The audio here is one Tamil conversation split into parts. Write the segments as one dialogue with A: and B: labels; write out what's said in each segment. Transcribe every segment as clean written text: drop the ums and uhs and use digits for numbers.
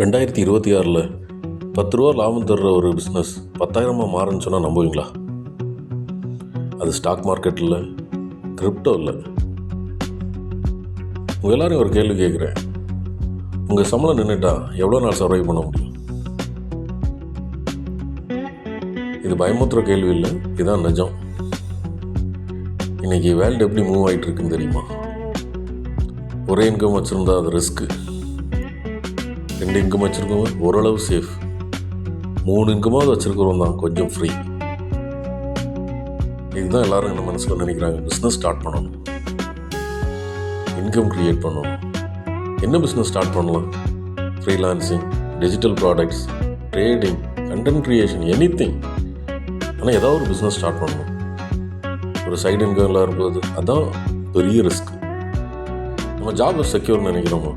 A: 2026 10 ரூபா லாபம் தர்ற ஒரு பிஸ்னஸ் 10,000 மாறுன்னு சொன்னால் நம்புவீங்களா? அது ஸ்டாக் மார்க்கெட்டில், கிரிப்டோ இல்லை. உங்கள் எல்லாரையும் ஒரு கேள்வி கேட்குறேன். உங்கள் சம்பளம் நின்றுட்டா எவ்வளோ நாள் சர்வை பண்ண முடியும்? இது பயமுத்துற கேள்வி இல்லை, இதுதான் நிஜம். இன்றைக்கி வேர்ல்டு எப்படி மூவ் ஆகிட்டு இருக்குன்னு தெரியுமா? ஒரே இன்கம் வச்சுருந்தா அது ரிஸ்க்கு, 2 இன்கம் வச்சுருக்கோங்க ஓரளவு சேஃப், 3 இன்கமாவது வச்சுருக்கிறோம் தான் கொஞ்சம் ஃப்ரீ. இதுதான் எல்லோரும் என்ன மனசில் நினைக்கிறாங்க. பிஸ்னஸ் ஸ்டார்ட் பண்ணணும், இன்கம் க்ரியேட் பண்ணணும். என்ன பிஸ்னஸ் ஸ்டார்ட் பண்ணலாம்? Freelancing, digital products, trading, content creation, anything. ஆனால் ஏதாவது ஒரு பிஸ்னஸ் ஸ்டார்ட் பண்ணணும். ஒரு சைடு இன்கம்லாம் இருப்பது அதுதான் பெரிய ரிஸ்க். நம்ம ஜாப் செக்யூர்னு நினைக்கிறோமா?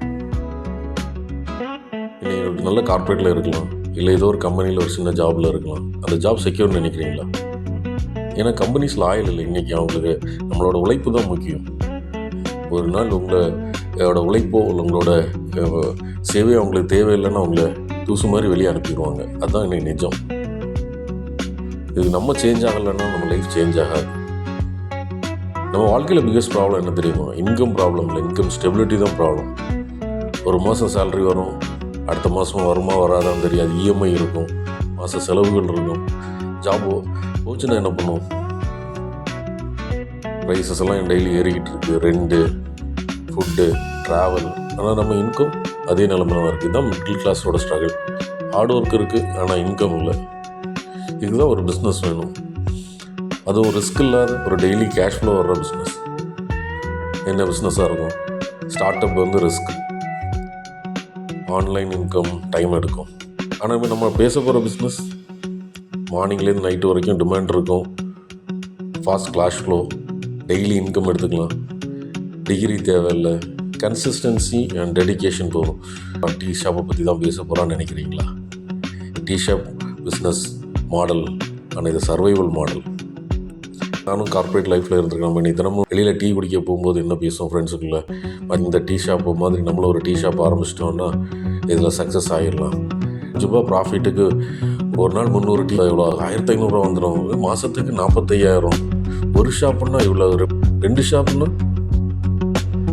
A: நீங்கள் ஒரு நல்ல கார்ப்பரேட்டில் இருக்கலாம், இல்லை ஏதோ ஒரு கம்பெனியில் ஒரு சின்ன ஜாபில் இருக்கலாம். அந்த ஜாப் செக்யூர்னு நினைக்கிறீங்களா? ஏன்னா கம்பெனிஸில் ஆயில் இல்லை. இன்றைக்கி அவங்களுக்கு நம்மளோட உழைப்பு தான் முக்கியம். ஒரு நாள் உங்களோட உழைப்போ உங்களோட சேவையோ அவங்களுக்கு தேவையில்லைன்னா அவங்கள தூசு மாதிரி வெளியே அனுப்பிடுவாங்க. அதுதான் இன்னைக்கு நிஜம். இது நம்ம சேஞ்ச் ஆகலைன்னா நம்ம லைஃப் சேஞ்ச் ஆகாது. நம்ம வாழ்க்கையில் பிக்கஸ்ட் ப்ராப்ளம் என்ன தெரியுமா? இன்கம் ப்ராப்ளம் இல்லை, இன்கம் ஸ்டெபிலிட்டி தான் ப்ராப்ளம். ஒரு மாதம் சேலரி வரும், அடுத்த மாதம் வருமா வராதான்னு தெரியாது. இஎம்ஐ இருக்கும், மாத செலவுகள் இருக்கும். ஜாப் போச்சுன்னா என்ன பண்ணுவோம்? ப்ரைஸஸ் எல்லாம் டெய்லி ஏறிக்கிட்டு இருக்குது, ரெண்டு, ஃபுட்டு, ட்ராவல். ஆனால் நம்ம இன்கம் அதே நிலைமை தான் இருக்குது. இதுதான் மிடில் கிளாஸோட ஸ்ட்ரகிள். ஹார்ட் ஒர்க் இருக்குது, ஆனால் இன்கம் இல்லை. இதுதான் ஒரு பிஸ்னஸ் வேணும். அதுவும் ரிஸ்க் இல்லாத ஒரு டெய்லி கேஷ் ஃப்ளோ வர்ற பிஸ்னஸ். என்ன பிஸ்னஸாக இருக்கும்? Start up risk, online income time எடுக்கும். ஆனால் இப்போ நம்ம பேச போகிற பிஸ்னஸ் மார்னிங்லேருந்து நைட்டு வரைக்கும் டிமாண்ட் இருக்கும், fast cash flow, daily income எடுத்துக்கலாம், டிகிரி தேவையில்லை, கன்சிஸ்டன்சி அண்ட் டெடிக்கேஷன் போகும். டீ ஷாப்பை பற்றி தான் பேச போகிறான்னு நினைக்கிறீங்களா? டீ ஷாப் பிஸ்னஸ் மாடல், ஆனால் இது சர்வைவல் மாடல். நானும் கார்ப்பரேட் லைஃப்பில் இருந்திருக்கேன். நம்ம தினமும் வெளியில் டீ குடிக்க போகும்போது என்ன பேசுவோம் ஃப்ரெண்ட்ஸுக்குள்ளே? இந்த டீ ஷாப்பு மாதிரி நம்மளும் ஒரு டீ ஷாப் ஆரம்பிச்சிட்டோன்னா இதில் சக்ஸஸ் ஆகிடலாம். 5 ரூபா ப்ராஃபிட்டுக்கு ஒரு நாள் 300 டீ எவ்வளோ? 1500 வந்துடும். மாதத்துக்கு 45,000. ஒரு ஷாப்புன்னா இவ்வளோ, 2 ஷாப்புன்னா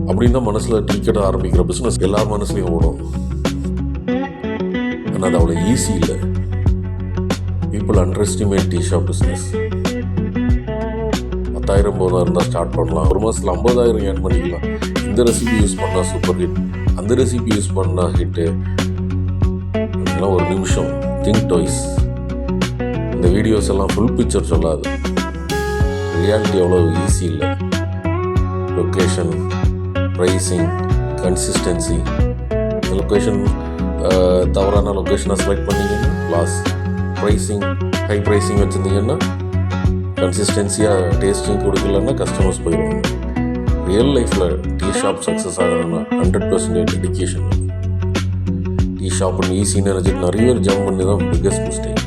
A: அப்படின்னு தான் மனசில் டீ கடை ஆரம்பிக்கிற பிஸ்னஸ் எல்லார் மனசுலையும் ஓடும். ஆனால் அது அவ்வளோ ஈஸி இல்லை. People under estimate tea shop business. 10,000 போதாக இருந்தால் ஸ்டார்ட் பண்ணலாம். ஒரு மாதத்தில் 50,000 ஏர்ன் பண்ணிக்கலாம். இந்த ரெசிபி யூஸ் பண்ணால் சூப்பர் ஹிட், அந்த ரெசிபி யூஸ் பண்ணால் ஹிட்டு. அதெல்லாம் ஒரு நிமிஷம் திங்க் டாய்ஸ். இந்த வீடியோஸ் எல்லாம் ஃபுல் பிக்சர் சொல்லாது. ரியாலிட்டி அவ்வளோ ஈஸி இல்லை. Location, pricing, consistency. இந்த லொக்கேஷன் தவறான லொக்கேஷனை செலக்ட் பண்ணிங்கன்னா லாஸ். ப்ரைஸிங் ஹை ப்ரைஸிங் வச்சுருந்தீங்கன்னா கன்சிஸ்டன்சியாக டேஸ்டிங் கொடுக்கலன்னா கஸ்டமர்ஸ் போயிடுவாங்க. ரியல் லைஃப்பில் டீ ஷாப் சக்ஸஸ் ஆகணும்னா 100% டெடிக்கேஷன். டீ ஷாப்னு ஈஸின்னு நினச்சிட்டு நிறைய பேர் ஜம்ப் பண்ணி தான் பிக்கஸ்ட் மிஸ்டேக்.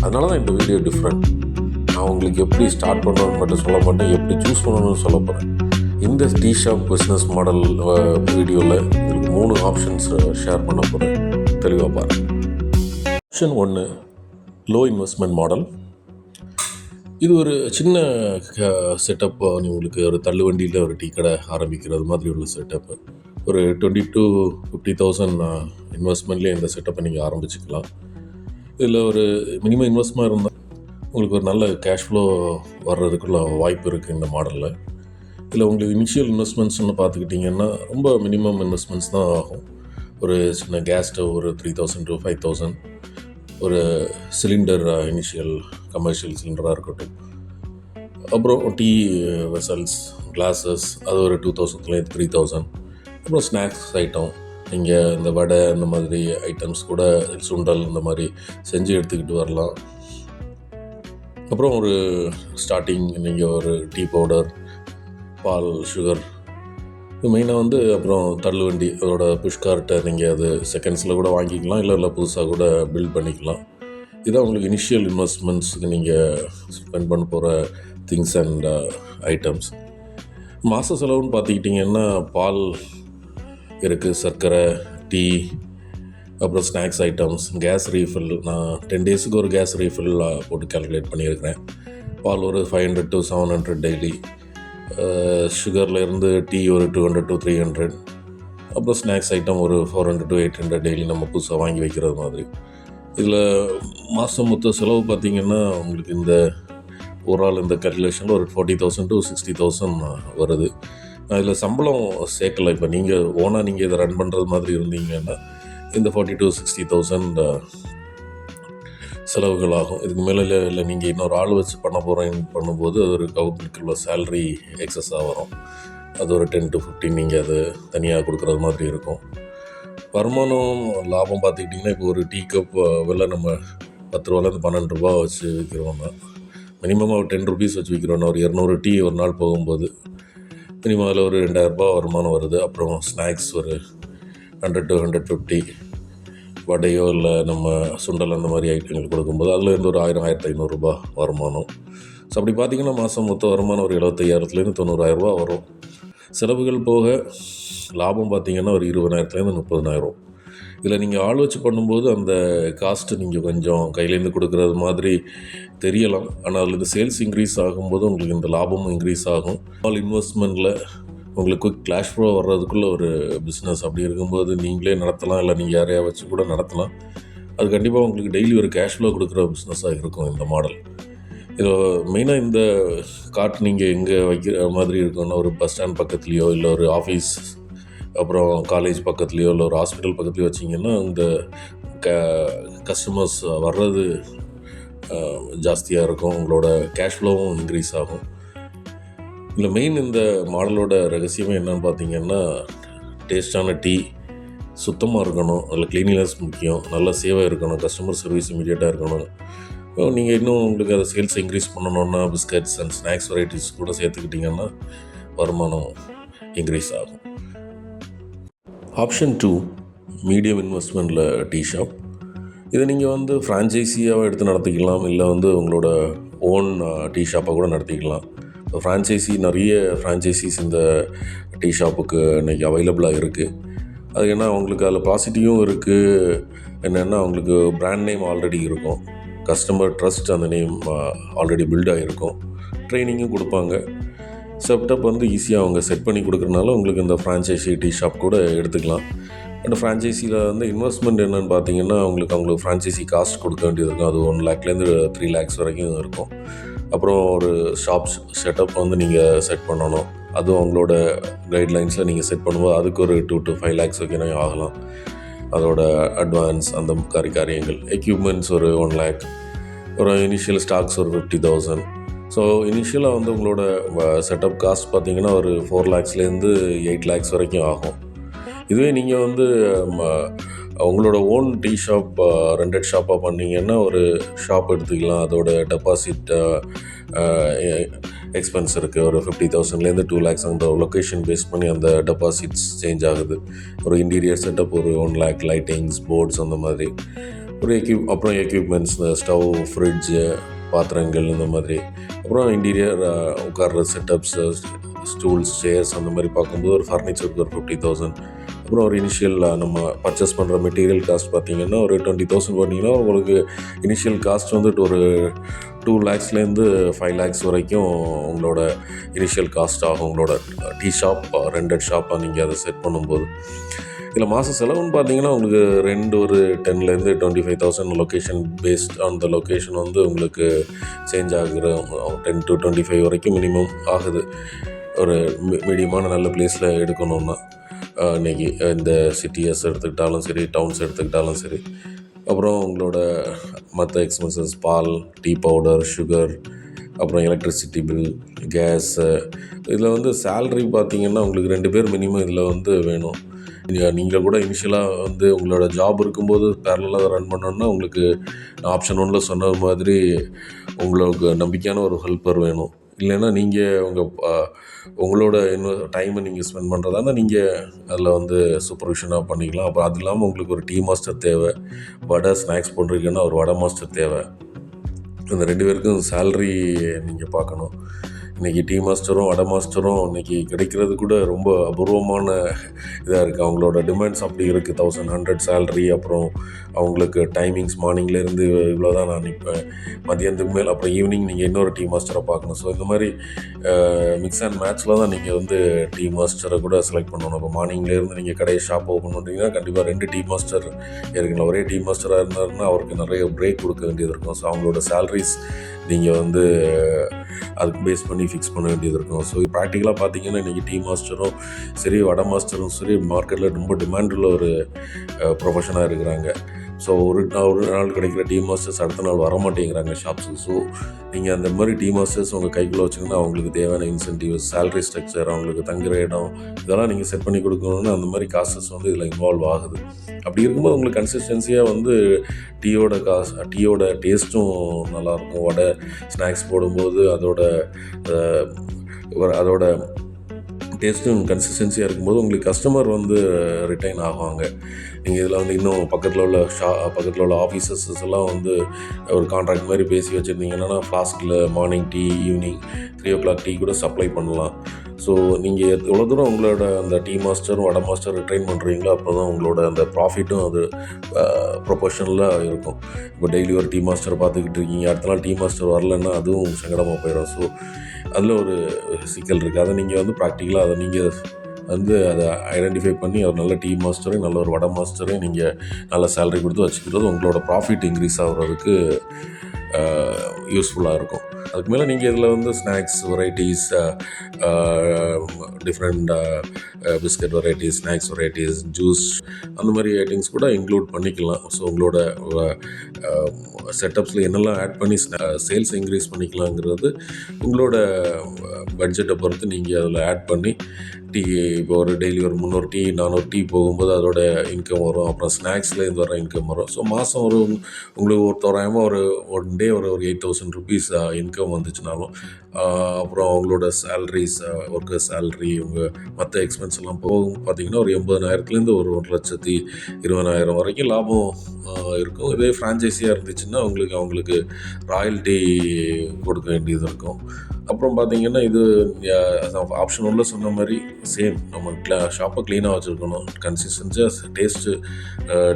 A: அதனால தான் இந்த வீடியோ டிஃப்ரெண்ட். நான் உங்களுக்கு எப்படி ஸ்டார்ட் பண்ணணும்னு மட்டும் சொல்ல மாட்டேன், எப்படி சூஸ் பண்ணணும்னு சொல்ல போகிறேன். இந்த டீ ஷாப் பிஸ்னஸ் மாடல் வீடியோவில் உங்களுக்கு 3 ஆப்ஷன்ஸ் ஷேர் பண்ண போகிறேன். தெளிவாக பாருங்கள். Option 1, low investment model. இது ஒரு சின்ன செட்டப். உங்களுக்கு ஒரு தள்ளுவண்டியில் ஒரு டீ கடை ஆரம்பிக்கிறது மாதிரி உள்ள செட்டப்பு. ஒரு 20,000 to 50,000 இன்வெஸ்ட்மெண்ட்லேயே இந்த செட்டப்பை நீங்கள் ஆரம்பிச்சுக்கலாம். இதில் ஒரு மினிமம் இன்வெஸ்ட்மெண்ட் இருந்தால் உங்களுக்கு ஒரு நல்ல கேஷ் ஃப்ளோ வர்றதுக்குள்ள வாய்ப்பு இருக்குது இந்த மாடலில். இதில் உங்களுக்கு இனிஷியல் இன்வெஸ்ட்மெண்ட்ஸ்னு பார்த்துக்கிட்டிங்கன்னா ரொம்ப மினிமம் இன்வெஸ்ட்மெண்ட்ஸ் தான் ஆகும். ஒரு சின்ன கேஸ் ஸ்டவ் ஒரு 3,000 to 5,000, ஒரு சிலிண்டர் இனிஷியல் கமர்ஷியல் சிலிண்டராக இருக்கட்டும். அப்புறம் டீ வெசல்ஸ், கிளாஸஸ், அது ஒரு 2,000 3,000. அப்புறம் ஸ்நாக்ஸ் ஐட்டம், நீங்கள் இந்த வடை இந்த மாதிரி ஐட்டம்ஸ் கூட, சுண்டல் இந்த மாதிரி செஞ்சு எடுத்துக்கிட்டு வரலாம். அப்புறம் ஒரு ஸ்டார்டிங் நீங்கள் ஒரு டீ பவுடர், பால், சுகர், இது மெயினாக அப்புறம் தள்ளுவண்டி, அதோட புஷ்கார்ட்டை நீங்கள் அது செகண்ட்ஸில் கூட வாங்கிக்கலாம், இல்லை புதுசாக கூட பில்ட் பண்ணிக்கலாம். இதான் உங்களுக்கு இனிஷியல் இன்வெஸ்ட்மெண்ட்ஸுக்கு நீங்கள் ஸ்பெண்ட் பண்ண போகிற திங்ஸ் அண்ட் ஐட்டம்ஸ். மாத செலவுன்னு பார்த்துக்கிட்டிங்கன்னா பால் இருக்குது, சர்க்கரை, டீ, அப்புறம் ஸ்நாக்ஸ் ஐட்டம்ஸ், கேஸ் ரீஃபில். நான் 10 டேஸுக்கு ஒரு கேஸ் ரீஃபில் போட்டு கால்குலேட் பண்ணியிருக்கிறேன். பால் ஒரு 500 to 700 டெய்லி. சுகர்லேருந்து டீ ஒரு 200 to 300. அப்புறம் ஸ்நாக்ஸ் ஐட்டம் ஒரு 400 to 800 டெய்லி நம்ம புதுசாக வாங்கி வைக்கிறது மாதிரி. இதில் மாதம் மொத்த செலவு பார்த்திங்கன்னா உங்களுக்கு இந்த ஓவரால் இந்த கால்குலேஷனில் ஒரு 40,000 to 60,000 வருது. இதில் சம்பளம் சேர்க்கலை. இப்போ நீங்கள் ஓனாக நீங்கள் இதை ரன் பண்ணுறது மாதிரி இருந்தீங்கன்னா இந்த 40,000 to 60,000 செலவுகள் ஆகும். இதுக்கு மேலே இல்லை நீங்கள் இன்னொரு ஆள் வச்சு பண்ண போகிறேன்னு பண்ணும்போது அது ஒரு கவர்மெண்ட்டுக்கு உள்ள சேலரி எக்ஸஸாக வரும். அது ஒரு 10 to 15 நீங்கள் அது தனியாக கொடுக்குறது மாதிரி இருக்கும். வருமானம் லாபம் பார்த்துக்கிட்டிங்கன்னா இப்போ ஒரு டீ கப் விலை நம்ம 10 ரூபாலேருந்து 12 ரூபா வச்சு விற்கிறோன்னா மினிமம் ஒரு 10 rupees வச்சு விற்கிறோன்னா ஒரு 200 டீ ஒரு நாள் போகும்போது மினிமம் அதில் ஒரு 2,000 ரூபா வருமானம் வருது. அப்புறம் ஸ்நாக்ஸ் ஒரு 100 to 150 வடையோ இல்லை நம்ம சுண்டல் அந்த மாதிரி ஐட்டங்கள் கொடுக்கும்போது அதில் இருந்து ஒரு 1,000-1,500 ரூபா வருமானம். ஸோ அப்படி பார்த்திங்கன்னா மாதம் மொத்த வருமானம் ஒரு 75,000 90,000 ரூபா வரும். செலவுகள் போக லாபம் பார்த்திங்கன்னா ஒரு 20,000 30,000. இதில் நீங்கள் ஆள் வச்சு பண்ணும்போது அந்த காஸ்ட்டு நீங்கள் கொஞ்சம் கையிலேருந்து கொடுக்குறது மாதிரி தெரியலாம். ஆனால் அதில் இந்த சேல்ஸ் இன்க்ரீஸ் ஆகும்போது உங்களுக்கு இந்த லாபமும் இன்க்ரீஸ் ஆகும். ஆல் இன்வெஸ்ட்மெண்ட்டில் உங்களுக்கு குயிக் கேஷ் ஃப்ளோ வர்றதுக்குள்ளே ஒரு பிஸ்னஸ் அப்படி இருக்கும்போது நீங்களே நடத்தலாம், இல்லை நீங்கள் யாரையா வச்சு கூட நடத்தலாம். அது கண்டிப்பாக உங்களுக்கு டெய்லி ஒரு கேஷ் ஃப்ளோ கொடுக்குற பிஸ்னஸாக இருக்கும் இந்த மாடல். இதில் மெயினாக இந்த கார்ட் நீங்கள் எங்கே வைக்கிற மாதிரி இருக்குன்னா ஒரு பஸ் ஸ்டாண்ட் பக்கத்துலேயோ இல்லை ஒரு ஆஃபீஸ் அப்புறம் காலேஜ் பக்கத்துலேயோ இல்லை ஒரு ஹாஸ்பிட்டல் பக்கத்துலேயோ வச்சிங்கன்னா இந்த கஸ்டமர்ஸ் வர்றது ஜாஸ்தியாக இருக்கும். உங்களோட கேஷ் ஃப்ளோவும் இன்க்ரீஸ் ஆகும். இதில் மெயின் இந்த மாடலோட ரகசியமே என்னென்னு பார்த்தீங்கன்னா டேஸ்டான டீ, சுத்தமாக இருக்கணும், அதில் க்ளீனினஸ் முக்கியம், நல்ல சேவை இருக்கணும், கஸ்டமர் சர்வீஸ் இமீடியட்டாக இருக்கணும். நீங்கள் இன்னும் உங்களுக்கு அதை சேல்ஸ் இன்க்ரீஸ் பண்ணணுன்னா பிஸ்கட்ஸ் அண்ட் ஸ்நாக்ஸ் வெரைட்டிஸ் கூட சேர்த்துக்கிட்டிங்கன்னா வருமானம் இன்க்ரீஸ் ஆகும். ஆப்ஷன் 2 மீடியம் இன்வெஸ்ட்மெண்ட்டில் டீ ஷாப். இதை நீங்கள் ஃப்ரான்ச்சைஸியாக எடுத்து நடத்திக்கலாம், இல்லை உங்களோட ஓன் டீ ஷாப்பை கூட நடத்திக்கலாம். இப்போ ஃப்ரான்ச்சைஸி நிறைய ஃப்ரான்ச்சைஸிஸ் இந்த டீ ஷாப்புக்கு இன்றைக்கி அவைலபிளாக இருக்குது. அது ஏன்னா அவங்களுக்கு அதில் பாசிட்டிவும் இருக்குது. என்னென்னா அவங்களுக்கு பிராண்ட் நேம் ஆல்ரெடி இருக்கும், கஸ்டமர் ட்ரஸ்ட் அந்த நேம் ஆல்ரெடி பில்ட் ஆகிருக்கும், ட்ரைனிங்கும் கொடுப்பாங்க. செட்டப் ஈஸியாக அவங்க செட் பண்ணி கொடுக்குறனால உங்களுக்கு இந்த ஃப்ரான்ச்சைஸி டீ ஷாப் கூட எடுத்துக்கலாம். அந்த ஃப்ரான்ச்சைஸியில் இன்வெஸ்ட்மெண்ட் என்னென்னு பார்த்தீங்கன்னா அவங்களுக்கு ஃப்ரான்ச்சைஸி காஸ்ட் கொடுக்க வேண்டியது இருக்கும். அது 1 lakhலேருந்து 3 lakhs வரைக்கும் இருக்கும். அப்புறம் ஒரு ஷாப் செட்டப் நீங்கள் செட் பண்ணணும். அதுவும் அவங்களோட கைட்லைன்ஸில் நீங்கள் செட் பண்ணும்போது அதுக்கு ஒரு 2 to 5 lakhs வரைக்கும் ஆகலாம். அதோட அட்வான்ஸ் அந்த காரியங்கள், எக்யூப்மெண்ட்ஸ் ஒரு 1 lakh, ஒரு இனிஷியல் ஸ்டாக்ஸ் ஒரு 50,000. ஸோ இனிஷியலாக உங்களோட செட்டப் காஸ்ட் பார்த்திங்கன்னா ஒரு 4 lakhsலேருந்து 8 lakhs வரைக்கும் ஆகும். இதுவே நீங்கள் உங்களோட ஓன் டீ ஷாப் ரெண்டட் ஷாப்பாக பண்ணிங்கன்னா ஒரு ஷாப் எடுத்துக்கலாம். அதோட டெபாசிட் எக்ஸ்பென்ஸ் இருக்குது. ஒரு 50,000லேருந்து 2 lakhs அந்த லொக்கேஷன் பேஸ் பண்ணி அந்த டெபாசிட்ஸ் சேஞ்ச் ஆகுது. ஒரு இன்டீரியர் செட்டப் ஒரு 1 lakh, லைட்டிங்ஸ், போர்ட்ஸ் அந்த மாதிரி ஒரு அப்புறம் எக்யூப்மெண்ட்ஸ், இந்த ஸ்டவ், ஃப்ரிட்ஜு, பாத்திரங்கள் இந்த மாதிரி. அப்புறம் இன்டீரியர் உட்கார்ற செட்டப்ஸு, ஸ்டூல்ஸ், சேர்ஸ் அந்த மாதிரி பார்க்கும்போது ஒரு ஃபர்னிச்சருக்கு ஒரு 50,000. அப்புறம் ஒரு இனிஷியல் நம்ம பர்ச்சேஸ் பண்ணுற மெட்டீரியல் காஸ்ட் பார்த்திங்கன்னா ஒரு 20,000 பண்ணிங்கன்னா உங்களுக்கு இனிஷியல் காஸ்ட் ஒரு 2 lakhsலேருந்து 5 lakhs வரைக்கும் உங்களோட இனிஷியல் காஸ்ட் ஆகும். உங்களோட டீ ஷாப் ரெண்டட் ஷாப்பாக நீங்கள் அதை செட் பண்ணும்போது இதில் மாத செலவுன்னு பார்த்தீங்கன்னா உங்களுக்கு ரெண்ட் ஒரு 10லேருந்து 25,000 location based on the location உங்களுக்கு சேஞ்ச் ஆகுற 10 to 25 வரைக்கும் மினிமம் ஆகுது. ஒரு மீடியமான நல்ல பிளேஸில் எடுக்கணுன்னா இன்றைக்கி இந்த சிட்டிஸ் எடுத்துக்கிட்டாலும் சரி, டவுன்ஸ் எடுத்துக்கிட்டாலும் சரி. அப்புறம் உங்களோட மற்ற எக்ஸ்பென்சஸ், பால், டீ பவுடர், சுகர், அப்புறம் எலக்ட்ரிசிட்டி பில், கேஸு. இதில் சேல்ரி பார்த்திங்கன்னா உங்களுக்கு 2 பேர் மினிமம் இதில் வேணும். நீங்கள் கூட இனிஷியலாக உங்களோட ஜாப் இருக்கும்போது பேரலாக ரன் பண்ணோன்னா உங்களுக்கு ஆப்ஷன் 1ல் சொன்ன மாதிரி உங்களுக்கு நம்பிக்கையான ஒரு ஹெல்ப்பர் வேணும். இல்லைன்னா நீங்கள் உங்களோட டைமை நீங்கள் ஸ்பெண்ட் பண்ணுறதா இருந்தால் நீங்கள் அதில் சூப்பர்விஷனாக பண்ணிக்கலாம். அப்புறம் அது இல்லாமல் உங்களுக்கு ஒரு டீ மாஸ்டர் தேவை, வடை ஸ்நாக்ஸ் பண்ணுறீங்கன்னா ஒரு வடை மாஸ்டர் தேவை. இந்த 2 பேருக்கும் சேல்ரி நீங்கள் பார்க்கணும். இன்றைக்கி டீ மாஸ்டரும் வடை மாஸ்டரும் இன்றைக்கி கிடைக்கிறது கூட ரொம்ப அபூர்வமான இதாக இருக்குது. அவங்களோட டிமாண்ட்ஸ் அப்படி இருக்குது. 1100 சேலரி, அப்புறம் அவங்களுக்கு டைமிங்ஸ் மார்னிங்லேருந்து இவ்வளோ தான் நான் நிற்பேன், மதியானத்துக்கு மேல் அப்புறம் ஈவினிங் நீங்கள் இன்னொரு டீ மாஸ்டரை பார்க்கணும். ஸோ இந்த மாதிரி மிக்ஸ் அண்ட் மேட்ச்சில் தான் நீங்கள் வந்து டீ மாஸ்டரை கூட செலக்ட் பண்ணணும். இப்போ மார்னிங்லேருந்து நீங்கள் கடையை ஷாப் ஓப்பன் பண்ணுறீங்கன்னா கண்டிப்பாக 2 டீ மாஸ்டர் இருக்குங்களா. ஒரே டீ மாஸ்டராக இருந்தாருன்னா அவருக்கு நிறைய பிரேக் கொடுக்க வேண்டியது இருக்கும். ஸோ அவங்களோட சேலரிஸ் நீங்கள் வந்து அதுக்கு பேஸ் பண்ணி ஃபிக்ஸ் பண்ண வேண்டியது இருக்கும். ஸோ ப்ராக்டிக்கலாக பார்த்தீங்கன்னா இன்றைக்கி டீ மாஸ்டரும் சரி வடை மாஸ்டரும் சரி மார்க்கெட்டில் ரொம்ப டிமாண்ட் உள்ள ஒரு ப்ரொஃபஷனாக இருக்கிறாங்க. ஸோ ஒரு நாள் கிடைக்கிற டீ மாஸ்டர்ஸ் அடுத்த நாள் வர மாட்டேங்கிறாங்க ஷாப்ஸுக்கு. ஸோ நீங்கள் அந்த மாதிரி டீ மாஸ்டர்ஸ் உங்கள் கைக்குள்ளே வச்சிங்கன்னா அவங்களுக்கு தேவையான இன்சென்டிவ்ஸ், சேலரி ஸ்ட்ரக்சர், அவங்களுக்கு தங்குற இடம், இதெல்லாம் நீங்கள் செட் பண்ணி கொடுக்கணுன்னா அந்த மாதிரி காசஸ் வந்து இதில் இன்வால்வ் ஆகுது. அப்படி இருக்கும்போது உங்களுக்கு கன்சிஸ்டன்சியாக வந்து டீயோட டேஸ்ட்டும் நல்லாயிருக்கும். வடை ஸ்நாக்ஸ் போடும்போது அதோட டேஸ்ட்டும் கன்சிஸ்டன்சியாக இருக்கும்போது உங்களுக்கு கஸ்டமர் வந்து ரிட்டைன் ஆகுவாங்க. நீங்கள் இதில் வந்து இன்னும் பக்கத்தில் உள்ள ஆஃபீஸஸ் எல்லாம் வந்து ஒரு கான்ட்ராக்ட் மாதிரி பேசி வச்சுருந்தீங்கன்னா ஃப்ளாஸ்கில் morning tea, evening 3 o'clock tea கூட சப்ளை பண்ணலாம். ஸோ நீங்கள் எவ்வளோ தூரம் உங்களோட அந்த tea master vada master retrain பண்ணுறீங்களோ அப்போ தான் உங்களோட அந்த ப்ராஃபிட்டும் அது ப்ரொபோஷனலாக இருக்கும். இப்போ டெய்லி ஒரு டீ மாஸ்டரை பார்த்துக்கிட்டு இருக்கீங்க, அடுத்த நாள் டீ மாஸ்டர் வரலன்னா அதுவும் சங்கடமாக போயிடும். ஸோ அதில் ஒரு சிக்கல் இருக்குது. அதை நீங்கள் வந்து ப்ராக்டிக்கலாக அதை நீங்கள் வந்து அதை ஐடென்டிஃபை பண்ணி ஒரு நல்ல டீ மாஸ்டரையும் நல்ல ஒரு வடை மாஸ்டரையும் நீங்கள் நல்ல சேலரி கொடுத்து வச்சுக்கிறது உங்களோட ப்ராஃபிட் இன்க்ரீஸ் ஆகிறதுக்கு யூஸ்ஃபுல்லாக இருக்கும். அதுக்கு மேலே நீங்கள் இதில் வந்து snacks varieties, different biscuit varieties, snacks varieties, juice, அந்த மாதிரி ஐட்டம்ஸ் கூட இன்க்ளூட் பண்ணிக்கலாம். ஸோ உங்களோட செட்டப்ஸில் என்னெல்லாம் ஆட் பண்ணி சேல்ஸ் இன்க்ரீஸ் பண்ணிக்கலாங்கிறது உங்களோட பட்ஜெட்டை பொறுத்து நீங்கள் அதில் ஆட் பண்ணி டீ இப்போ ஒரு டெய்லி ஒரு 300 டீ 400 டீ போகும்போது அதோட இன்கம் வரும். அப்புறம் ஸ்நாக்ஸ்லேருந்து வர இன்கம் வரும். ஸோ மாதம் உங்களுக்கு ஒரு தோராயமாக ஒரு ஒன் டே ஒரு 8,000 rupees இன்கம் வந்துச்சுனாலும், அப்புறம் அவங்களோட சேலரிஸ், ஒர்க்கர் சேலரி, உங்கள் மற்ற எக்ஸ்பென்ஸ் எல்லாம் போகும் பார்த்திங்கன்னா ஒரு 80,000லேருந்து ஒரு 1,20,000 வரைக்கும் லாபம் இருக்கும். இதே ஃப்ரான்ச்சைஸியாக இருந்துச்சுன்னா அவங்களுக்கு ராயல்ட்டி கொடுக்க வேண்டியது இருக்கும். அப்புறம் பார்த்திங்கன்னா இது ஆப்ஷன் உள்ள சொன்ன மாதிரி சேம் நம்ம ஷாப்பை க்ளீனாக வச்சுருக்கணும், கன்சிஸ்டன்ஸியாக டேஸ்ட்டு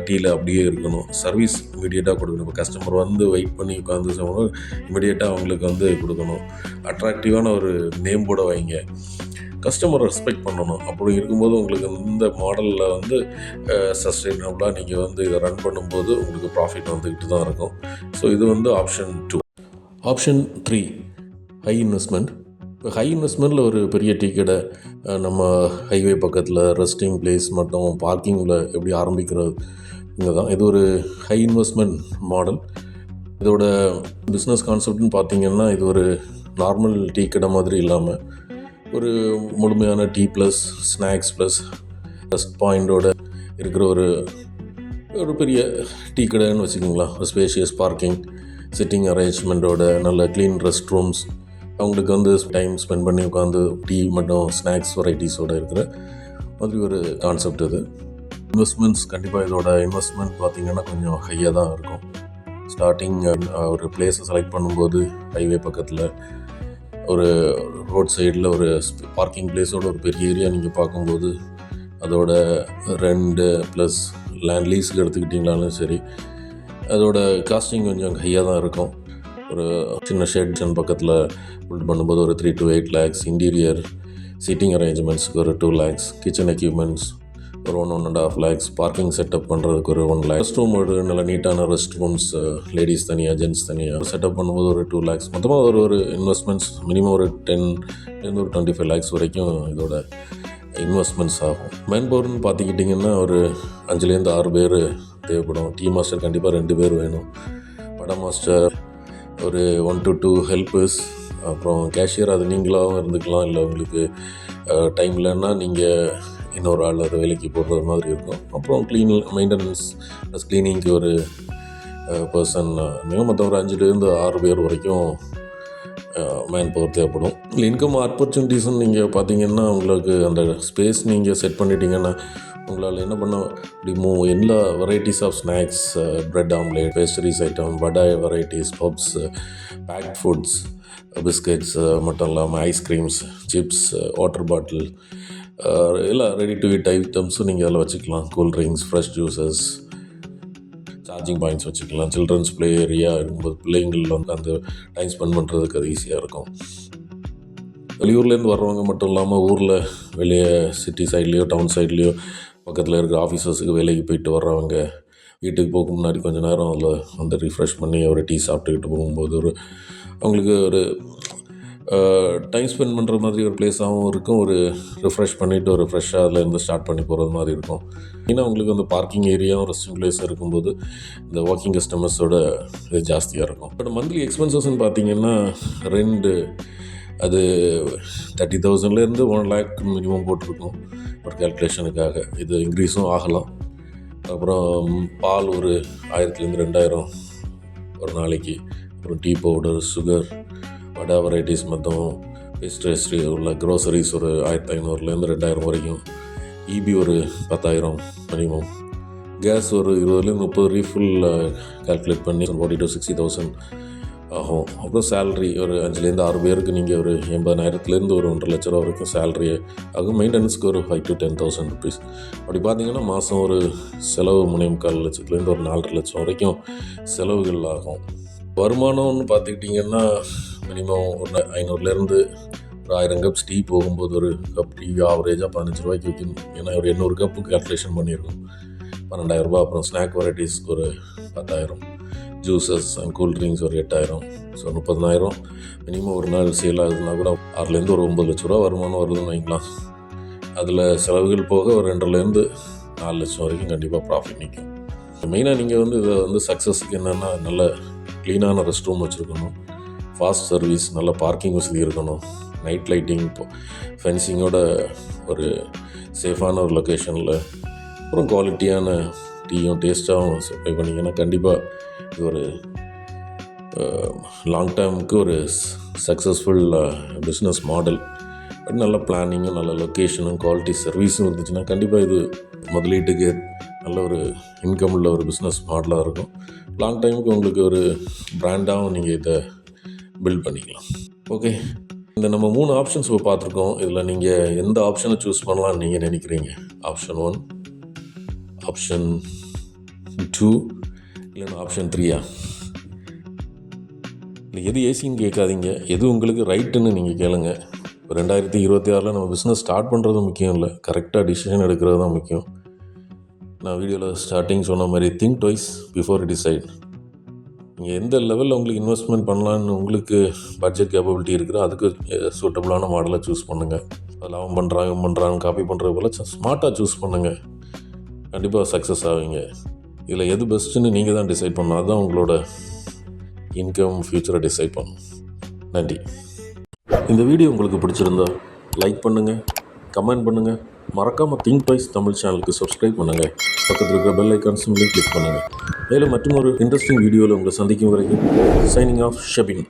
A: டீயில் அப்படியே இருக்கணும், சர்வீஸ் இமீடியட்டாக கொடுக்கணும். இப்போ கஸ்டமர் வந்து வெயிட் பண்ணி உட்காந்து சொன்னோம் இமீடியட்டாக அவங்களுக்கு வந்து கொடுக்கணும். அட்ராக்டிவான ஒரு நேம் போர்டை வைங்க, கஸ்டமரை ரெஸ்பெக்ட் பண்ணணும். அப்படி இருக்கும்போது உங்களுக்கு இந்த மாடலில் வந்து சஸ்டைனபிளாக நீங்கள் வந்து இதை ரன் பண்ணும்போது உங்களுக்கு ப்ராஃபிட் வந்துக்கிட்டு தான் இருக்கும். ஸோ இது வந்து ஆப்ஷன் 2. Option 3 high investment. இப்போ ஹை இன்வெஸ்ட்மெண்ட்டில் ஒரு பெரிய டீ கடை நம்ம ஹைவே பக்கத்தில் ரெஸ்டிங் பிளேஸ் மட்டும் பார்க்கிங்கில் எப்படி ஆரம்பிக்கிறது இங்கே தான். இது ஒரு ஹை இன்வெஸ்ட்மெண்ட் மாடல். இதோட பிஸ்னஸ் கான்செப்ட்னு பார்த்திங்கன்னா இது ஒரு நார்மல் டீ கடை மாதிரி இல்லாமல் ஒரு முழுமையான tea plus snacks plus rest பாயிண்டோட இருக்கிற ஒரு பெரிய டீ கடைன்னு வச்சுக்கோங்களா. ஸ்பேஷியஸ் பார்க்கிங், சிட்டிங் அரேஞ்ச்மெண்ட்டோட, நல்ல க்ளீன் ரெஸ்ட் ரூம்ஸ், அவங்களுக்கு வந்து டைம் ஸ்பெண்ட் பண்ணி உட்காந்து டீ மற்றும் ஸ்நாக்ஸ் வெரைட்டிஸோடு இருக்கிற மாதிரி ஒரு கான்செப்ட் இது. இன்வெஸ்ட்மெண்ட்ஸ் கண்டிப்பாக இதோட இன்வெஸ்ட்மெண்ட் பார்த்திங்கன்னா கொஞ்சம் ஹையாக தான் இருக்கும். ஸ்டார்டிங் ஒரு பிளேஸை செலக்ட் பண்ணும்போது ஹைவே பக்கத்தில் ஒரு ரோட் சைடில் ஒரு பார்க்கிங் பிளேஸோட ஒரு பெரிய ஏரியா நீங்கள் பார்க்கும்போது அதோட ரெண்டு ப்ளஸ் லேண்ட் லீஸுக்கு எடுத்துக்கிட்டிங்களாலும் சரி அதோட காஸ்டிங் கொஞ்சம் ஹையாக தான் இருக்கும். ஒரு சின்ன ஷெட்ஷன் பக்கத்தில் பில்ட் பண்ணும்போது ஒரு 3 to 8 lakhs, இன்டீரியர் சீட்டிங் அரேஞ்ச்மெண்ட்ஸுக்கு ஒரு 2 lakhs, கிச்சன் எக்யூப்மெண்ட்ஸ் ஒரு 1.5 lakhs, பார்க்கிங் செட்டப் பண்ணுறதுக்கு ஒரு 1 lakh, ரெஸ்ட் ரூம் ஒரு நல்ல நீட்டான ரெஸ்ட் ரூம்ஸ், லேடிஸ் தனியாக ஜென்ட்ஸ் தனியாக செட்டப் பண்ணும்போது ஒரு 2 lakhs. மொத்தமாக ஒரு இன்வெஸ்ட்மெண்ட்ஸ் மினிமம் ஒரு 10 to 25 lakhs வரைக்கும் இதோட இன்வெஸ்ட்மெண்ட்ஸ் ஆகும். மேன் பவர்னு பார்த்துக்கிட்டிங்கன்னா ஒரு 5-6 பேர் தேவைப்படும். டீ மாஸ்டர் கண்டிப்பாக 2 பேர் வேணும். வடை மாஸ்டர் ஒரு 1 to 2 ஹெல்ப்பர்ஸ், அப்புறம் கேஷியர் அது நீங்களாகவும் இருந்துக்கலாம். இல்லை உங்களுக்கு டைம் இல்லைன்னா நீங்கள் இன்னொரு ஆள் அதை வேலைக்கு போடுறது மாதிரி இருக்கும். அப்புறம் மெயின்டெனன்ஸ் ப்ளஸ் க்ளீனிங்க்கு ஒரு பர்சன், மொத்தம் ஒரு 5-6 பேர் வரைக்கும் மேன் பவர் தேவைப்படும். இல்லை இன்கம் ஆப்பர்ச்சுனிட்டிஸ்ன்னு நீங்கள் பார்த்தீங்கன்னா உங்களுக்கு அந்த ஸ்பேஸ் நீங்கள் செட் பண்ணிட்டீங்கன்னா உங்களால் என்ன பண்ண முடியுமோ எல்லா varieties of snacks, bread omelette, pastries item, vada varieties, puffs, baked foods, biscuits மட்டும் இல்லாமல் ஐஸ்கிரீம்ஸ், சிப்ஸ், வாட்டர் பாட்டில், எல்லாம் ரெடி டு ஈட் ஐட்டம்ஸும் நீங்கள் அதில் வச்சுக்கலாம். Cool drinks, fresh juices, charging points வச்சுக்கலாம். சில்ட்ரன்ஸ் ப்ளே ஏரியா இருக்கும்போது பிள்ளைங்கள் வந்து அந்த டைம் ஸ்பெண்ட் பண்ணுறதுக்கு அது ஈஸியாக இருக்கும். வெளியூர்லேருந்து வர்றவங்க மட்டும் இல்லாமல் ஊரில் வெளியே சிட்டி சைட்லேயோ டவுன் சைட்லேயோ பக்கத்தில் இருக்கிற ஆஃபீஸர்ஸுக்கு வேலைக்கு போயிட்டு வர்றவங்க வீட்டுக்கு போக முன்னாடி கொஞ்சம் நேரம் அதில் வந்து ரிஃப்ரெஷ் பண்ணி ஒரு டீ சாப்பிட்டுக்கிட்டு போகும்போது அவங்களுக்கு ஒரு டைம் ஸ்பெண்ட் பண்ணுற மாதிரி ஒரு பிளேஸாகவும் இருக்கும். ஒரு ரிஃப்ரெஷ் பண்ணிவிட்டு ஒரு ஃப்ரெஷ்ஷாக அதில் இருந்து ஸ்டார்ட் பண்ணி போகிறது மாதிரி இருக்கும். ஏன்னா உங்களுக்கு வந்து பார்க்கிங் ஏரியாவும் ரெஸ்டிங் பிளேஸ் இருக்கும்போது இந்த வாக்கிங் கஸ்டமர்ஸோட இது ஜாஸ்தியாக இருக்கும். பட் மந்த்லி எக்ஸ்பென்சஸ்ன்னு பார்த்தீங்கன்னா ரெண்டு அது 30,000லேருந்து 1 lakh மினிமம் போட்டிருக்கும் ஒரு கேல்குலேஷனுக்காக. இது இன்க்ரீஸும் ஆகலாம். அப்புறம் பால் ஒரு 1000லேருந்து 2000 ஒரு நாளைக்கு. அப்புறம் டீ பவுடர், சுகர், வடை வெரைட்டிஸ் மொத்தம், பேஸ்ட்ரி உள்ள க்ரோசரிஸ் ஒரு 1500லேருந்து 2000 வரைக்கும். இபி ஒரு 10,000 மினிமம். கேஸ் ஒரு 20லேருந்து 30 ரீஃபில் கால்குலேட் பண்ணி 40,000 to 60,000 ஆகும். அப்புறம் சேலரி ஒரு 5லேருந்து 6 பேருக்கு நீங்கள் ஒரு 80,000லேருந்து ஒரு 1.5 லட்ச ரூபா வரைக்கும் சேலரி ஆகும். மெயின்டெனன்ஸ்க்கு ஒரு 5,000 to 10,000 ருபீஸ். அப்படி பார்த்தீங்கன்னா மாதம் ஒரு செலவு 3.25 லட்சத்துலேருந்து ஒரு 4.5 லட்சம் வரைக்கும் செலவுகள் ஆகும். வருமானம்னு பார்த்துக்கிட்டிங்கன்னா மினிமம் ஒரு 500லேருந்து ஒரு 1000 கப்ஸ் டீ போகும்போது ஒரு கப் டீ ஆவரேஜாக 15 ரூபாய்க்கு விற்கும். ஏன்னா ஒரு 800 கப்பு கால்குலேஷன் பண்ணியிருக்கோம். 12,000 ரூபா. அப்புறம் ஸ்நாக் வெரைட்டிஸ்க்கு ஒரு 10,000, ஜூஸஸ் அண்ட் கூல்ட்ரிங்க்ஸ் ஒரு 8,000. ஸோ 30,000 மினிமம் ஒரு நாள் சேல் ஆகுதுன்னா கூட 6லேருந்து ஒரு 9 லட்ச ரூபா வருமானம் வருதுன்னு வைக்கலாம். அதில் செலவுகள் போக ஒரு 2லேருந்து 4 லட்சம் வரைக்கும் கண்டிப்பாக ப்ராஃபிட் நிற்கும். மெயினாக நீங்கள் வந்து இதை வந்து சக்ஸஸுக்கு என்னென்னா நல்ல க்ளீனான ரெஸ்ட் ரூம் வச்சுருக்கணும், ஃபாஸ்ட் சர்வீஸ், நல்ல பார்க்கிங் வசதி இருக்கணும், நைட் லைட்டிங், ஃபென்சிங்கோட ஒரு சேஃபான ஒரு லொக்கேஷனில், அப்புறம் குவாலிட்டியான டீயும் டேஸ்ட்டாகவும் சப்ளை பண்ணிங்கன்னா கண்டிப்பாக இது ஒரு லாங் டேர்முக்கு ஒரு சக்ஸஸ்ஃபுல் பிஸ்னஸ் மாடல். பட் நல்ல பிளானிங்கும் நல்ல லொக்கேஷனும் குவாலிட்டி சர்வீஸும் இருந்துச்சுன்னா கண்டிப்பாக இது முதலீட்டுக்கு நல்ல ஒரு இன்கம் உள்ள ஒரு பிஸ்னஸ் மாடலாக இருக்கும். லாங் டைமுக்கு உங்களுக்கு ஒரு பிராண்டாகவும் நீங்கள் இதை பில்ட் பண்ணிக்கலாம். ஓகே, இந்த நம்ம 3 ஆப்ஷன்ஸ் இப்போ பார்த்துருக்கோம். இதில் நீங்கள் எந்த ஆப்ஷனை சூஸ் பண்ணலாம்னு நீங்கள் நினைக்கிறீங்க? ஆப்ஷன் 1, ஆப்ஷன் 2 இல்லைன்னா ஆப்ஷன் 3யா? இல்லை எது ஏசின்னு கேட்காதீங்க, எது உங்களுக்கு ரைட்டுன்னு நீங்கள் கேளுங்க. இப்போ 2026 நம்ம பிஸ்னஸ் ஸ்டார்ட் பண்ணுறது முக்கியம் இல்லை, கரெக்டாக டிசிஷன் எடுக்கிறது தான் முக்கியம். நான் வீடியோவில் ஸ்டார்டிங் சொன்ன மாதிரி திங்க் ட்வைஸ் பிஃபோர் டிசைட். நீங்கள் எந்த லெவலில் உங்களுக்கு இன்வெஸ்ட்மெண்ட் பண்ணலான்னு உங்களுக்கு பட்ஜெட் கேப்பபிலிட்டி இருக்கிறோ அதுக்கு சூட்டபுளான மாடலை சூஸ் பண்ணுங்கள். அதில் அவன் பண்ணுறாங்க காப்பி பண்ணுறது போல் ஸ்மார்ட்டாக சூஸ் பண்ணுங்கள். கண்டிப்பாக சக்ஸஸ் ஆவீங்க. இதில் எது பெஸ்ட்டுன்னு நீங்கள் தான் டிசைட் பண்ணணும். அதுதான் உங்களோட இன்கம் ஃப்யூச்சரை டிசைட் பண்ணணும். நன்றி. இந்த வீடியோ உங்களுக்கு பிடிச்சிருந்தா லைக் பண்ணுங்கள், கமெண்ட் பண்ணுங்கள், மறக்காமல் திங்க் ட்வைஸ் தமிழ் சேனலுக்கு சப்ஸ்கிரைப் பண்ணுங்கள். பக்கத்தில் இருக்கிற பெல் ஐக்கான் சிம்பிளை கிளிக் பண்ணுங்கள். மேலும் மற்றும் ஒரு இன்ட்ரெஸ்டிங் வீடியோவில் உங்களை சந்திக்கும் வரைக்கும் சைனிங் ஆஃப் ஷபின்.